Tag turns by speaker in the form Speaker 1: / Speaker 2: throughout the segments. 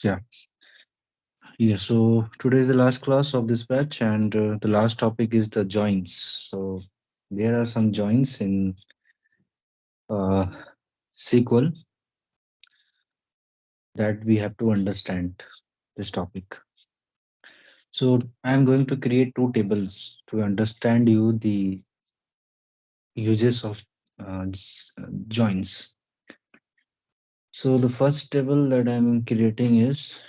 Speaker 1: Yeah, yeah. So today is the last class of this batch, and the last topic is the joins. So there are some joins in uh, SQL that we have to understand this topic. So I'm going to create two tables to understand you the uses of joins. So the first table that I'm creating is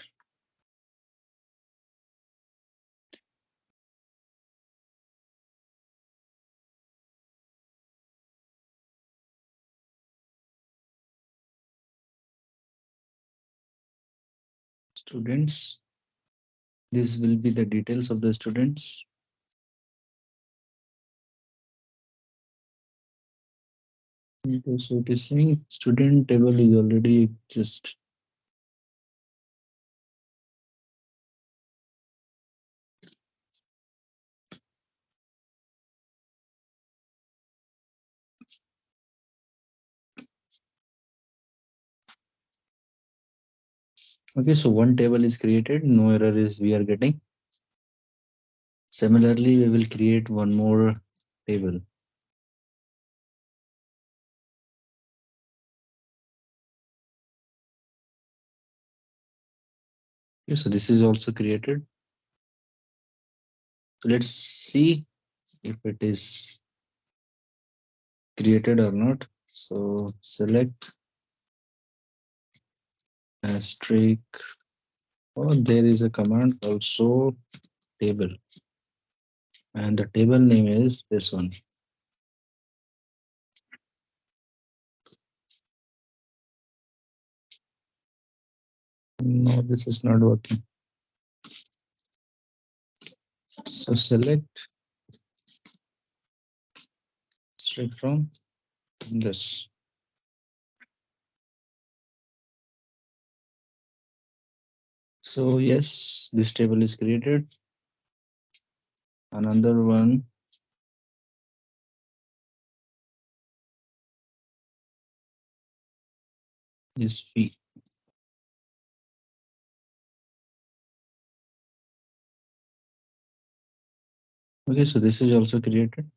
Speaker 1: students. This will be the details of the students. Okay, so it is saying student table is already exist. Okay, so one table is created, no error is we are getting. Similarly, we will create one more table. Okay, so this is also created. So let's see if it is created or not. So select asterisk. Oh, there is a command also table, and the table name is this one. No, this is not working. So select straight from this. So yes, this table is created. Another one is fee. Okay, so this is also created.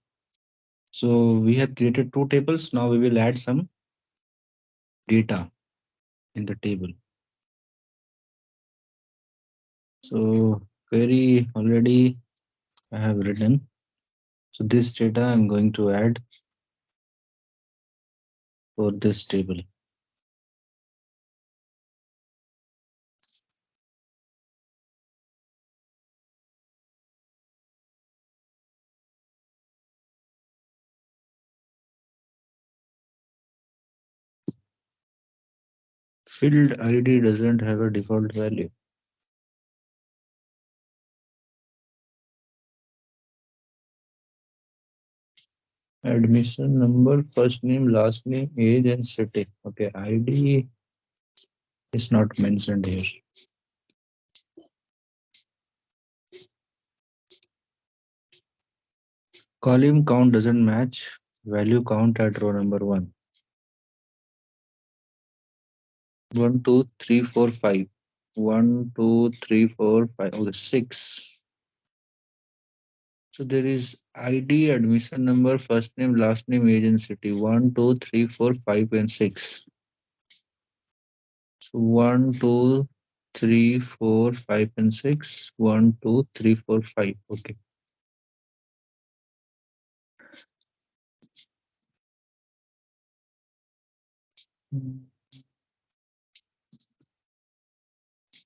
Speaker 1: So we have created two tables. Now we will add some data in the table. So query already I have written. So this data I'm going to add for this table. Field ID doesn't have a default value. Admission number, first name, last name, age, and city. Okay, ID is not mentioned here. Column count doesn't match value count at row number one. 1, 2, 3, 4, 5. 1, 2, 3, 4, 5. Okay, 6. So there is ID, admission number, first name, last name, age, and city. 1, 2, 3, 4, 5, and 6. So 1, 2, 3, 4, 5, and 6. 1, 2, 3, 4, 5. Okay.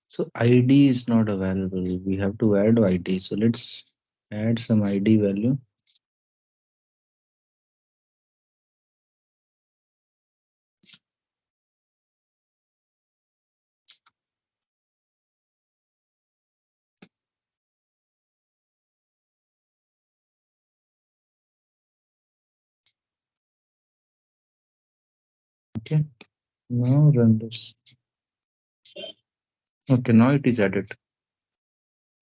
Speaker 1: So ID is not available. We have to add ID. So let's add some ID value. Okay. Now run this. Okay, now it is added.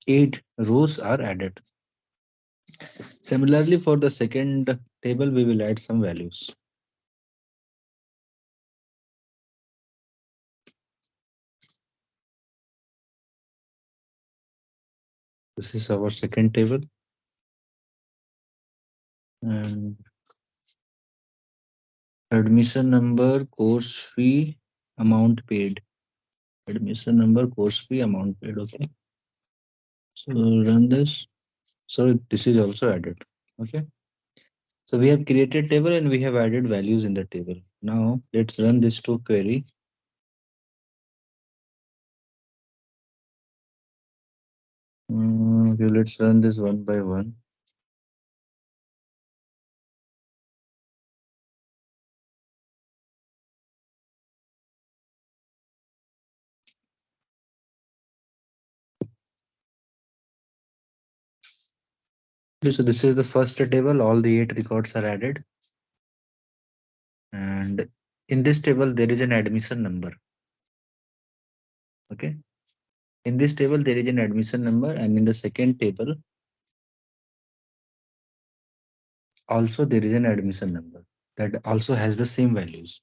Speaker 1: 8 rows are added. Similarly, for the second table, we will add some values. This is our second table, and admission number, course fee, amount paid. Admission number, course fee, amount paid. Okay. So run this. So this is also added. Okay. So we have created table and we have added values in the table. Now let's run this to query. Okay, let's run this one by one. Okay, so this is the first table. All the 8 records are added, and in this table there is an admission number. Okay. In this table there is an admission number, and in the second table also there is an admission number that also has the same values.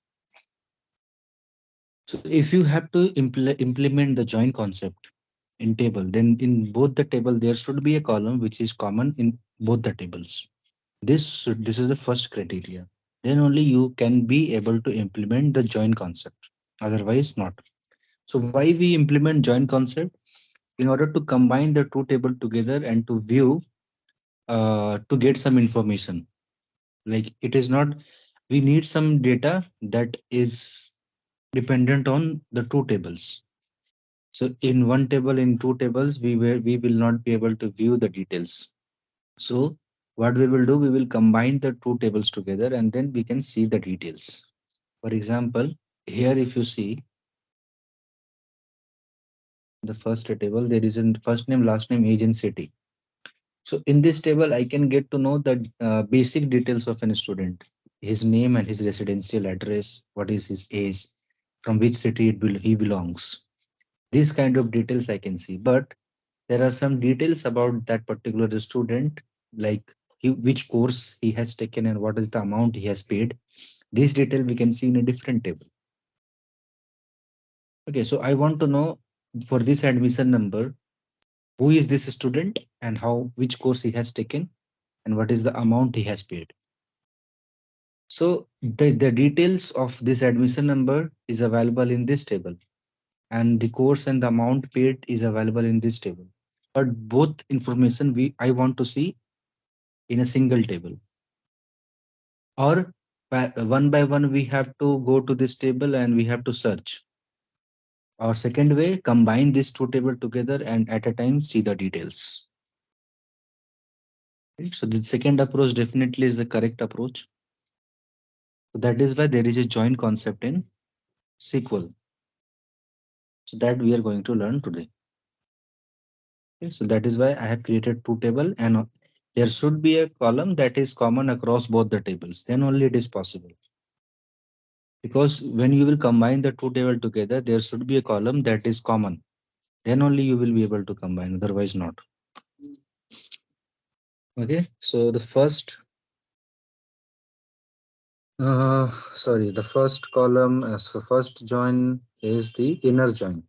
Speaker 1: So if you have to implement the join concept in table, then in both the table there should be a column which is common in both the tables. This is the first criteria. Then only you can be able to implement the join concept. Otherwise not. So why we implement join concept? In order to combine the two table together and to view to get some information. Like it is not, we need some data that is dependent on the two tables. So in one table, in two tables, we will not be able to view the details. So what we will do, we will combine the two tables together and then we can see the details. For example, here if you see the first table, there is a first name, last name, age and city. So in this table, I can get to know the basic details of a student, his name and his residential address, what is his age, from which city he belongs. These kind of details I can see, but there are some details about that particular student, like which course he has taken and what is the amount he has paid. This detail we can see in a different table. Okay, so I want to know for this admission number, who is this student and how which course he has taken and what is the amount he has paid. So the details of this admission number is available in this table, and the course and the amount paid is available in this table. But both information I want to see in a single table, or one by one we have to go to this table and we have to search. Or second way, combine these two table together and at a time see the details. Right? So the second approach definitely is the correct approach. So that is why there is a join concept in SQL. So that we are going to learn today. Okay, so that is why I have created two table, and there should be a column that is common across both the tables. Then only it is possible. Because when you will combine the two table together, there should be a column that is common. Then only you will be able to combine, otherwise not. Okay, so the first column, so first join is the inner join.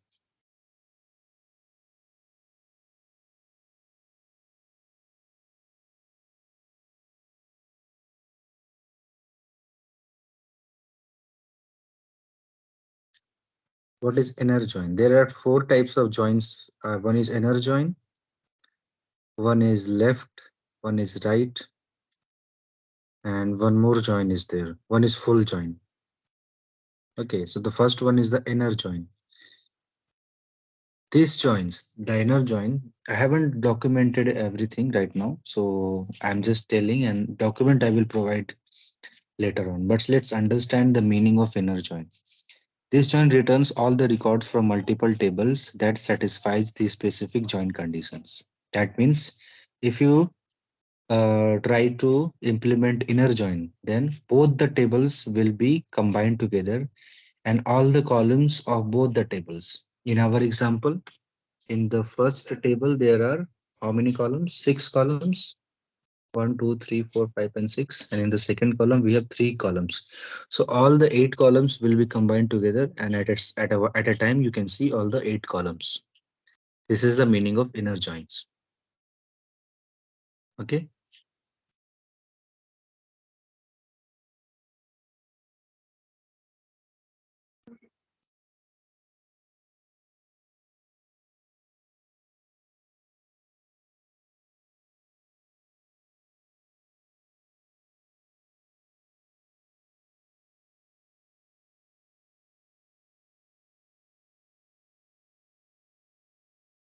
Speaker 1: What is inner join? There are four types of joins. One is inner join, one is left, one is right, and one more join is there. One is full join. Okay, so the first one is the inner join. These joins, the inner join, I haven't documented everything right now, so I'm just telling, and document I will provide later on. But let's understand the meaning of inner join. This join returns all the records from multiple tables that satisfies the specific join conditions. That means if you try to implement inner join, then both the tables will be combined together and all the columns of both the tables. In our example, in the first table, there are how many columns? 6 columns. 1, 2, 3, 4, 5, and 6. And in the second column, we have 3 columns. So all the 8 columns will be combined together, and at a time, you can see all the 8 columns. This is the meaning of inner joins. Okay.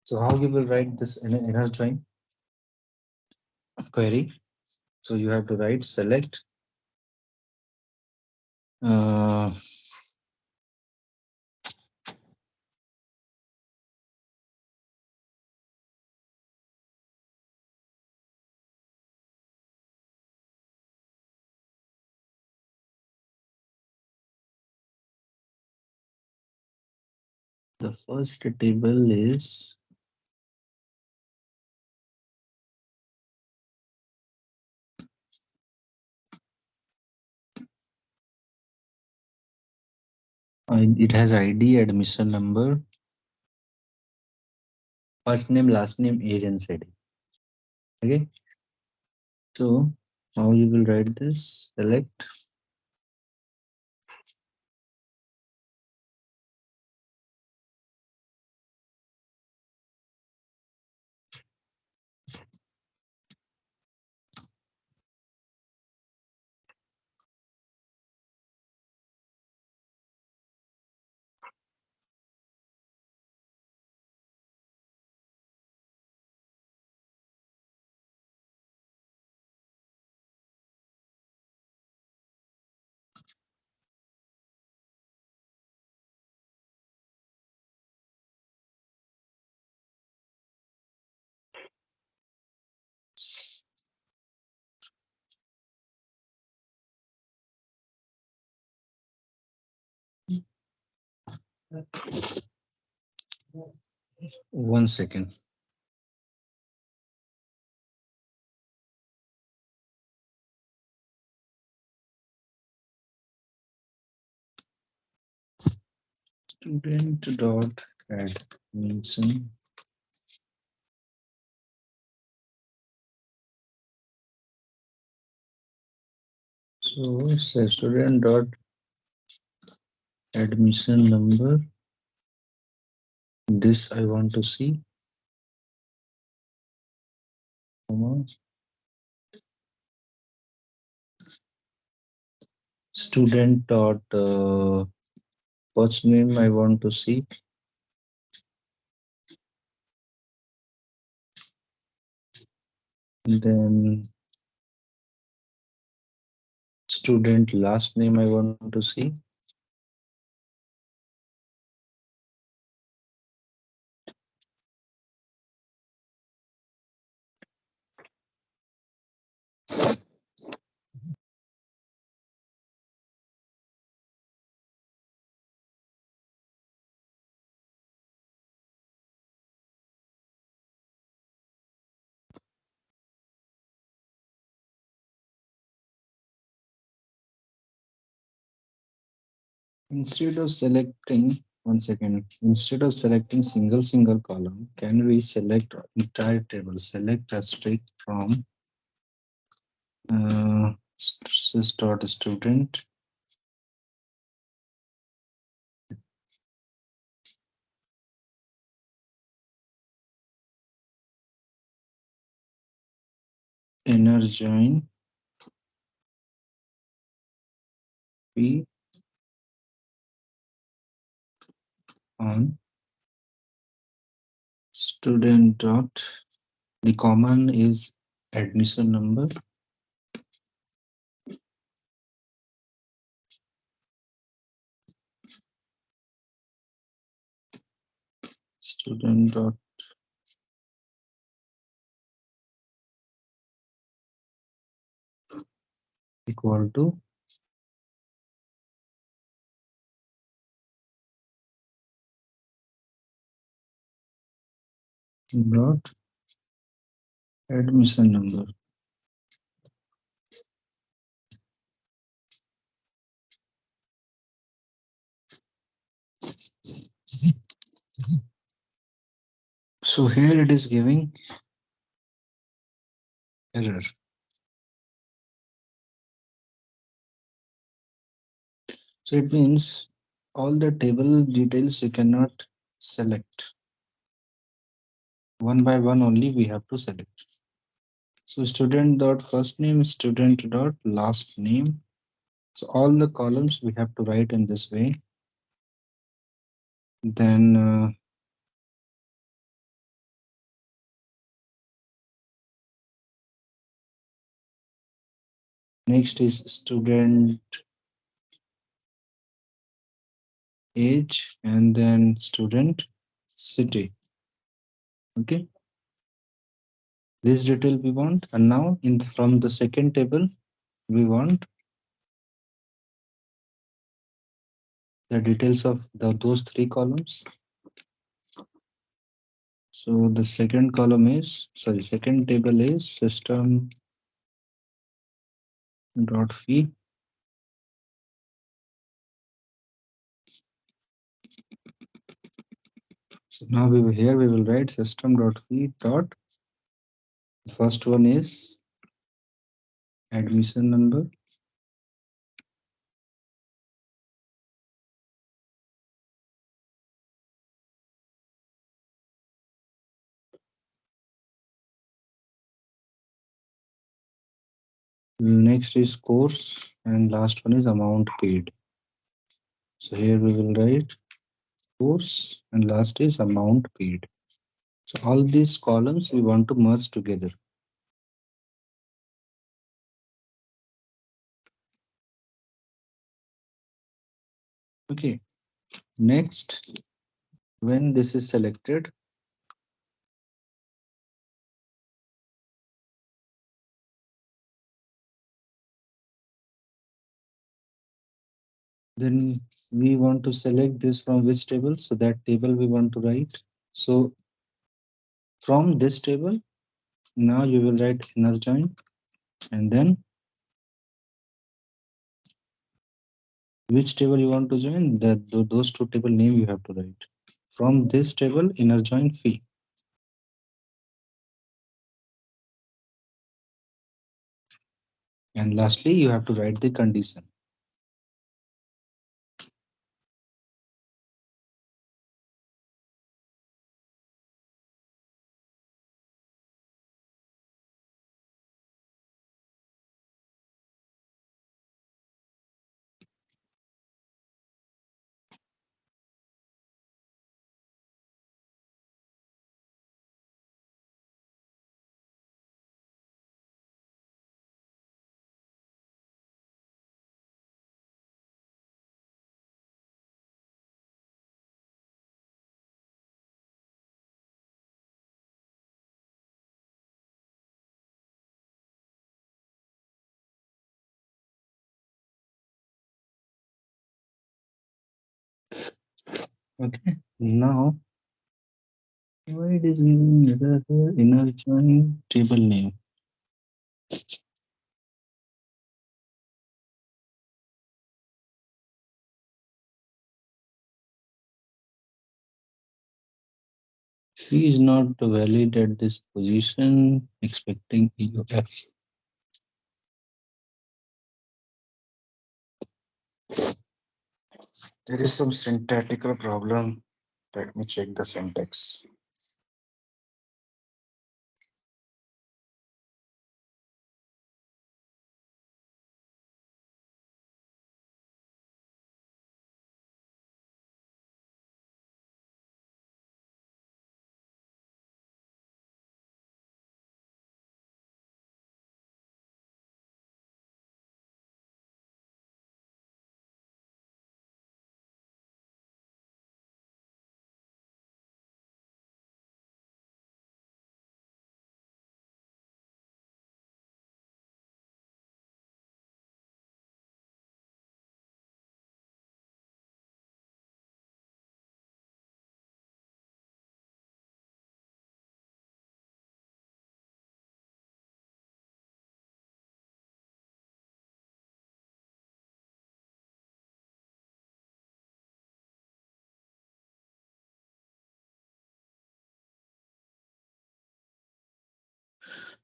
Speaker 1: So how you will write this in inner join query? So you have to write select uh, the first table is it has ID, admission number, first name, last name, age, and city. Okay. So how you will write this? Select one second. Student dot admission. So say student dot admission number. This I want to see. Comma, student dot first name I want to see. Then student last name I want to see. Instead of selecting, one second, instead of selecting single column, can we select entire table? Select a string from sys dot student inner join p on student dot, the common is admission number, student dot equal to dot admission number. So here it is giving error. So it means all the table details you cannot select. One by one only we have to select. So student dot first name, student dot last name. So all the columns we have to write in this way. Then next is student age and then student city. Okay, this detail we want, and now in from the second table we want the details of those three columns. So the second column is, sorry, second table is system dot fee. So now here we will write system dot fee dot. The first one is admission number. Next is course, and last one is amount paid. So here we will write course and last is amount paid. So all these columns we want to merge together. Okay. Next, when this is selected, then we want to select this from which table. So that table we want to write. So from this table, now you will write inner join, and then which table you want to join, that those two table name you have to write. From this table, inner join fee. And lastly, you have to write the condition. Okay. Now, why it is giving error here? Inner join table name. C is not valid at this position, expecting EOF. There is some syntactical problem. Let me check the syntax.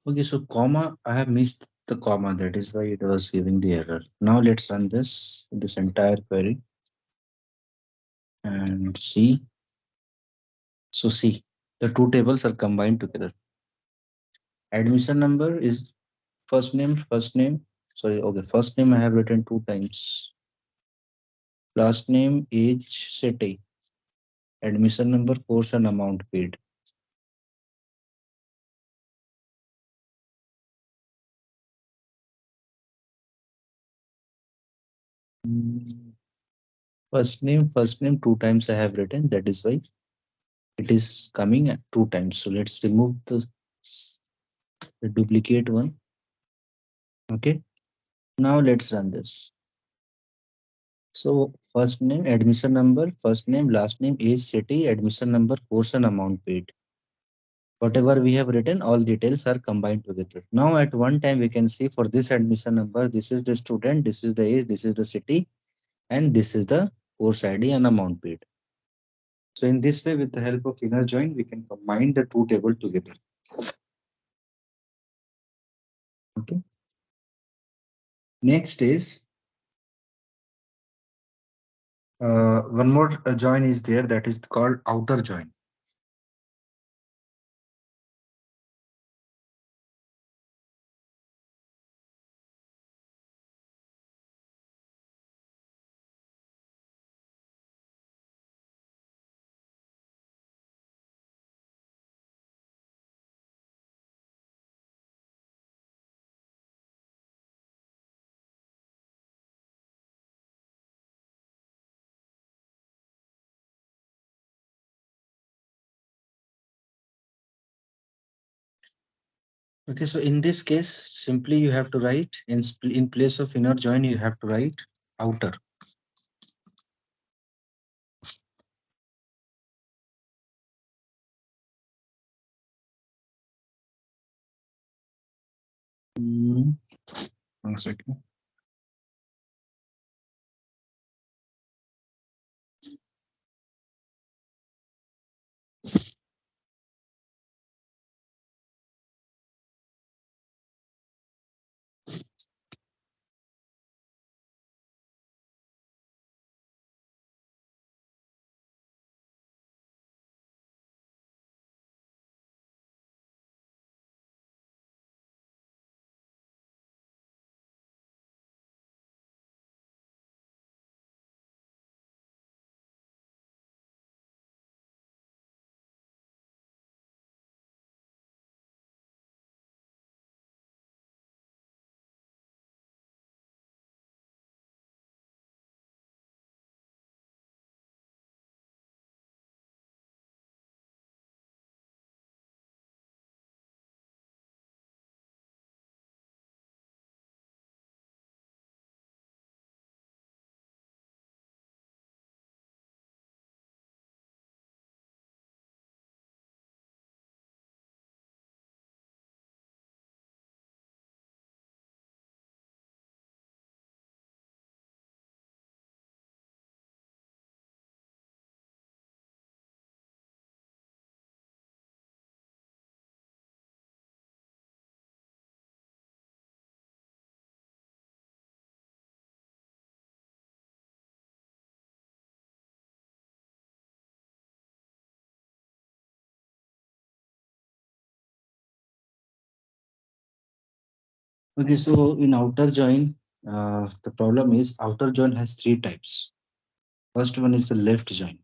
Speaker 1: Okay, so comma, I have missed the comma. That is why it was giving the error. Now let's run this entire query and see. So see, the two tables are combined together. Admission number is first name. Sorry, okay, first name I have written two times. Last name, age, city, admission number, course and amount paid. Mm, first name two times I have written. That is why it is coming at two times. So let's remove the duplicate one. Okay. Now let's run this. So first name, admission number, first name, last name, age, city, admission number, course and amount paid. Whatever we have written, all details are combined together. Now at one time we can see for this admission number, this is the student, this is the age, this is the city, and this is the course ID and amount paid. So in this way, with the help of inner join, we can combine the two tables together. Okay. Next is one more join is there, that is called outer join. Okay, so in this case, simply you have to write in place of inner join, you have to write outer. Mm, 1 second. Okay, so in outer join, the problem is outer join has three types. First one is the left join.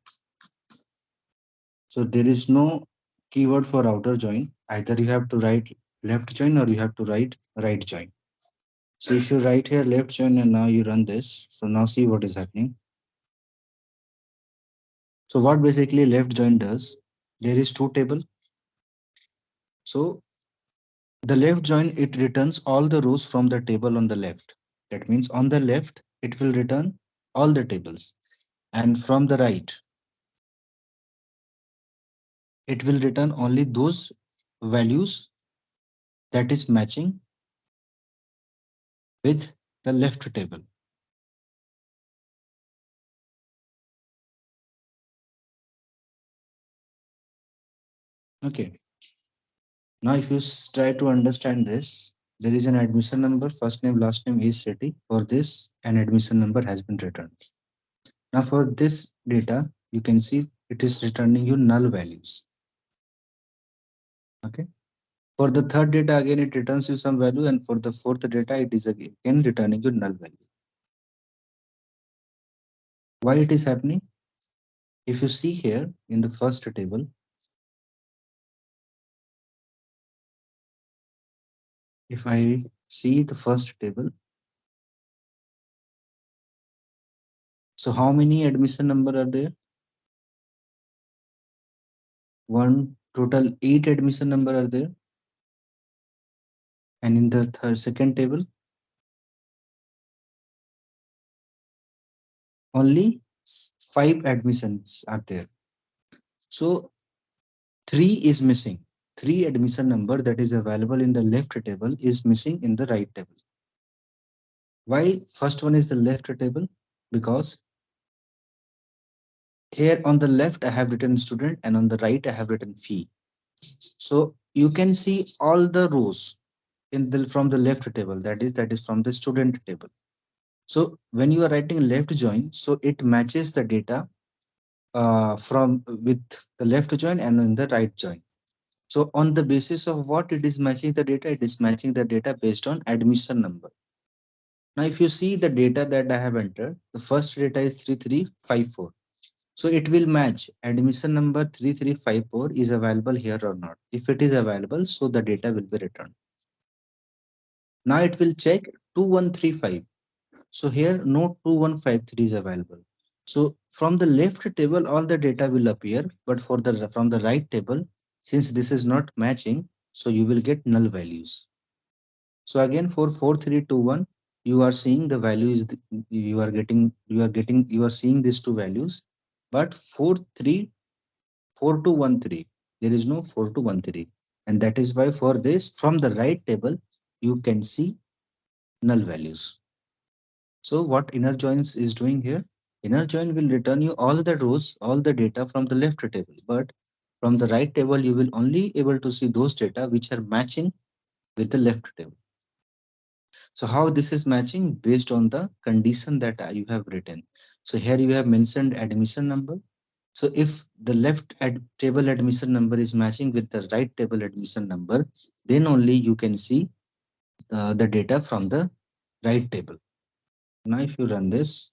Speaker 1: So there is no keyword for outer join. Either you have to write left join or you have to write right join. So if you write here left join and now you run this, so now see what is happening. So what basically left join does, there is two table. So the left join, it returns all the rows from the table on the left. That means on the left, it will return all the tables. And from the right, it will return only those values that is matching with the left table. Okay. Now, if you try to understand this, there is an admission number, first name, last name, age, city. For this, an admission number has been returned. Now, for this data, you can see it is returning you null values. Okay. For the third data, again, it returns you some value, and for the fourth data, it is again returning you null value. Why it is happening? If you see here in the first table, if I see the first table, so how many admission number are there? One total 8 admission number are there, and in the second table, only 5 admissions are there. So 3 is missing. 3 admission number that is available in the left table is missing in the right table. Why first one is the left table? Because here on the left I have written student and on the right I have written fee. So you can see all the rows in the from the left table, that is from the student table. So when you are writing left join, so it matches the data from with the left join and in the right join. So on the basis of what it is matching the data, it is matching the data based on admission number. Now, if you see the data that I have entered, the first data is 3354. So it will match admission number 3354 is available here or not. If it is available, so the data will be returned. Now it will check 2135. So here no 2153 is available. So from the left table, all the data will appear, but for the from the right table, since this is not matching, so you will get null values. So again for 4321, you are seeing the values you are seeing these two values, but 4213 there is no 4213, and that is why for this from the right table you can see null values. So what inner joins is doing here? Inner join will return you all the rows, all the data from the left table, but from the right table you will only able to see those data which are matching with the left table. So how this is matching? Based on the condition that you have written. So here you have mentioned admission number. So if the table admission number is matching with the right table admission number, then only you can see the data from the right table. Now if you run this,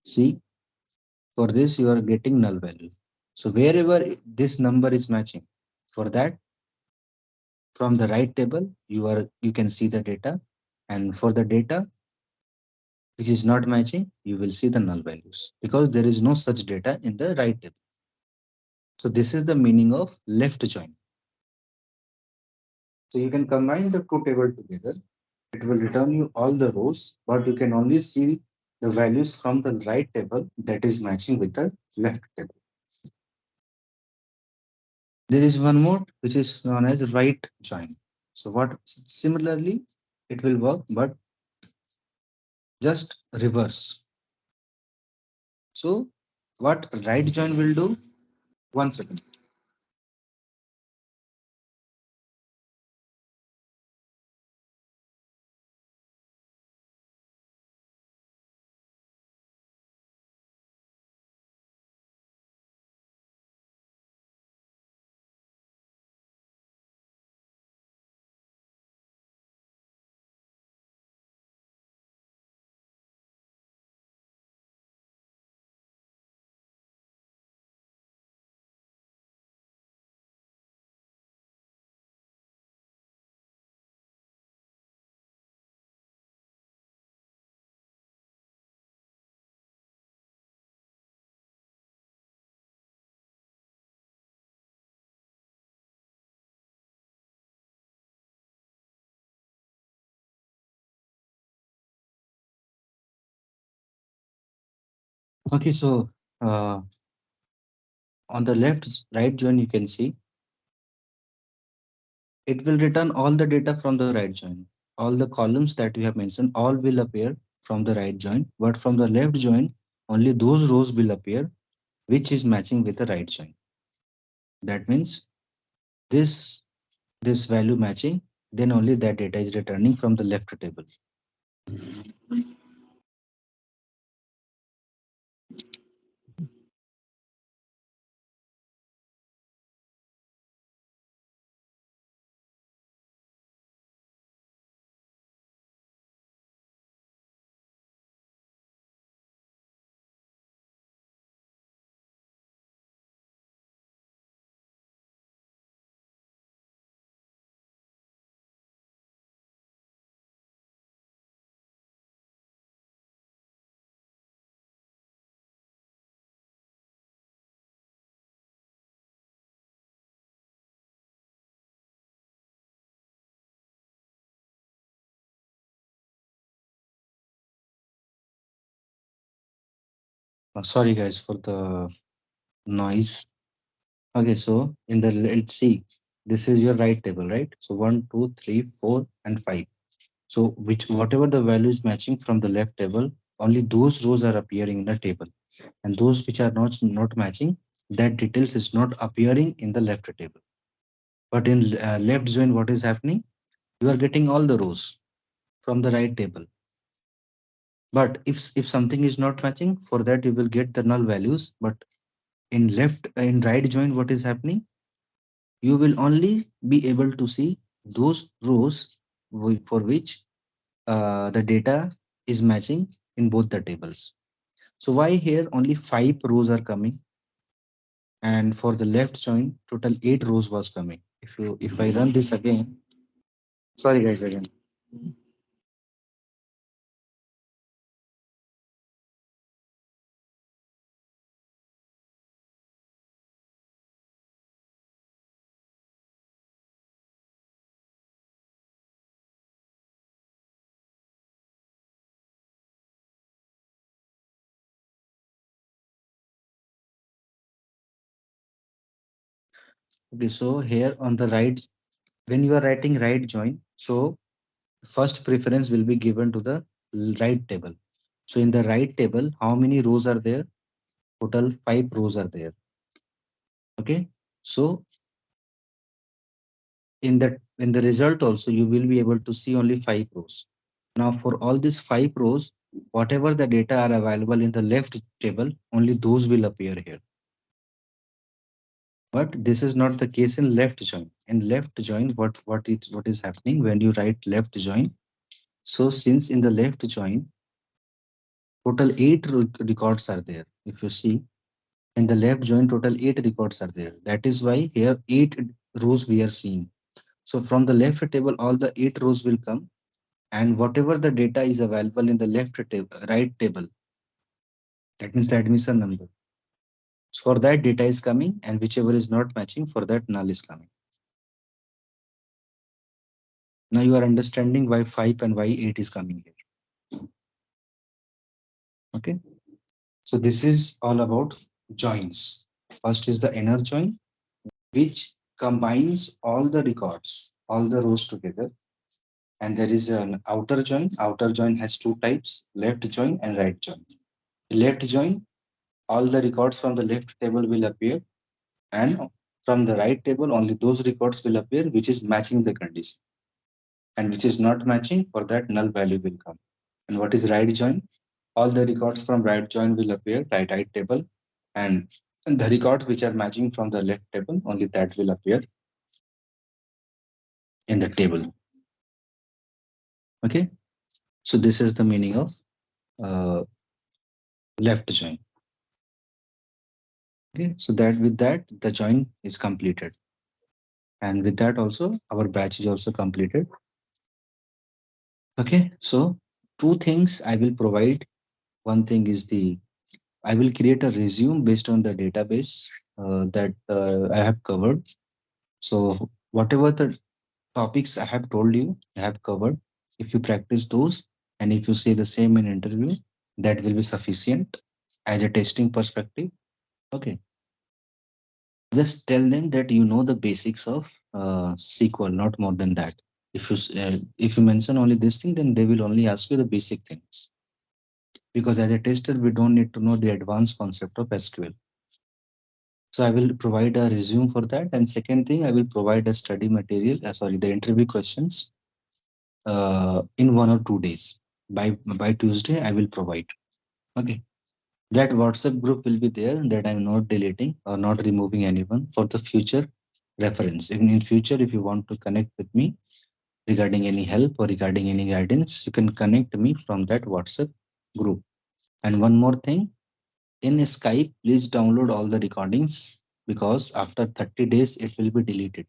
Speaker 1: see, for this you are getting null value. So wherever this number is matching, for that from the right table you can see the data, and for the data which is not matching, you will see the null values because there is no such data in the right table. So this is the meaning of left join. So you can combine the two tables together. It will return you all the rows, but you can only see the values from the right table that is matching with the left table. There is one more which is known as right join. So what similarly it will work, but just reverse. So what right join will do? One second. Okay, so uh, on the left right join you can see it will return all the data from the right join. All the columns that we have mentioned all will appear from the right join, but from the left join only those rows will appear which is matching with the right join. That means
Speaker 2: this this value matching, then only that data is returning from the left table. Sorry guys for the noise. Okay, so in the, let's see, this is your right table, right? So one, two, three, 4, and 5. So which whatever the value is matching from the left table, only those rows are appearing in the table, and those which are not matching, that details is not appearing in the left table. But in left join, what is happening? You are getting all the rows from the right table. But if something is not matching, for that you will get the null values. But in right join, what is happening? You will only be able to see those rows for which the data is matching in both the tables. So why here only 5 rows are coming, and for the left join total 8 rows was coming. If I run this again, sorry guys again. Okay, so here on the right, when you are writing right join, so first preference will be given to the right table. So in the right table, how many rows are there? Total 5 rows are there. Okay, so in the result also you will be able to see only 5 rows. Now for all these 5 rows, whatever the data are available in the left table, only those will appear here. But this is not the case in left join. In left join, what is happening when you write left join? So since in the left join, total 8 records are there. If you see in the left join, total 8 records are there. That is why here 8 rows we are seeing. So from the left table, all the 8 rows will come, and whatever the data is available in the right table, that means the admission number. So for that data is coming, and whichever is not matching, for that null is coming. Now you are understanding why 5 and why 8 is coming here. Okay. So this is all about joins. First is the inner join, which combines all the records, all the rows together. And there is an outer join. Outer join has two types: left join and right join. Left join, all the records from the left table will appear, and from the right table, only those records will appear which is matching the condition, and which is not matching, for that null value will come. And what is right join? All the records from right join will appear right table, and the records which are matching from the left table, only that will appear in the table. Okay, so this is the meaning of uh, left join. Okay, so that with that the join is completed, and with that also our batch is also completed. Okay, so two things I will provide. One thing is the I will create a resume based on the database that I have covered. So whatever the topics I have told you, I have covered. If you practice those and if you say the same in interview, that will be sufficient as a testing perspective. Okay. Just tell them that you know the basics of SQL, not more than that. If you mention only this thing, then they will only ask you the basic things. Because as a tester, we don't need to know the advanced concept of SQL. So I will provide a resume for that. And second thing, I will provide a study material, sorry, the interview questions in 1 or 2 days. By Tuesday, I will provide. Okay. That WhatsApp group will be there that I'm not deleting or not removing anyone for the future reference. Even in future, if you want to connect with me regarding any help or regarding any guidance, you can connect me from that WhatsApp group. And one more thing, in Skype, please download all the recordings because after 30 days it will be deleted.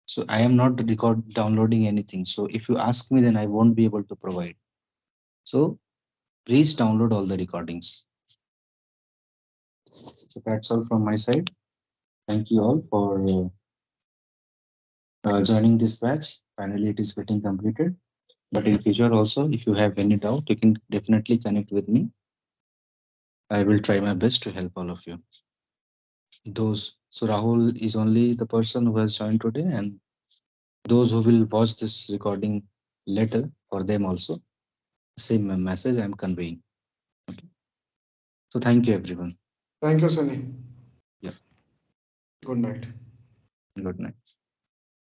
Speaker 2: So I am not record downloading anything. So if you ask me, then I won't be able to provide. So please download all the recordings. So that's all from my side. Thank you all for joining this batch. Finally, it is getting completed. But in future also, if you have any doubt, you can definitely connect with me. I will try my best to help all of you. Those so Rahul is only the person who has joined today, and those who will watch this recording later, for them also same message I am conveying. Okay. So thank you everyone.
Speaker 3: Thank you, Sunny.
Speaker 2: Yeah.
Speaker 3: Good night.
Speaker 2: Good night.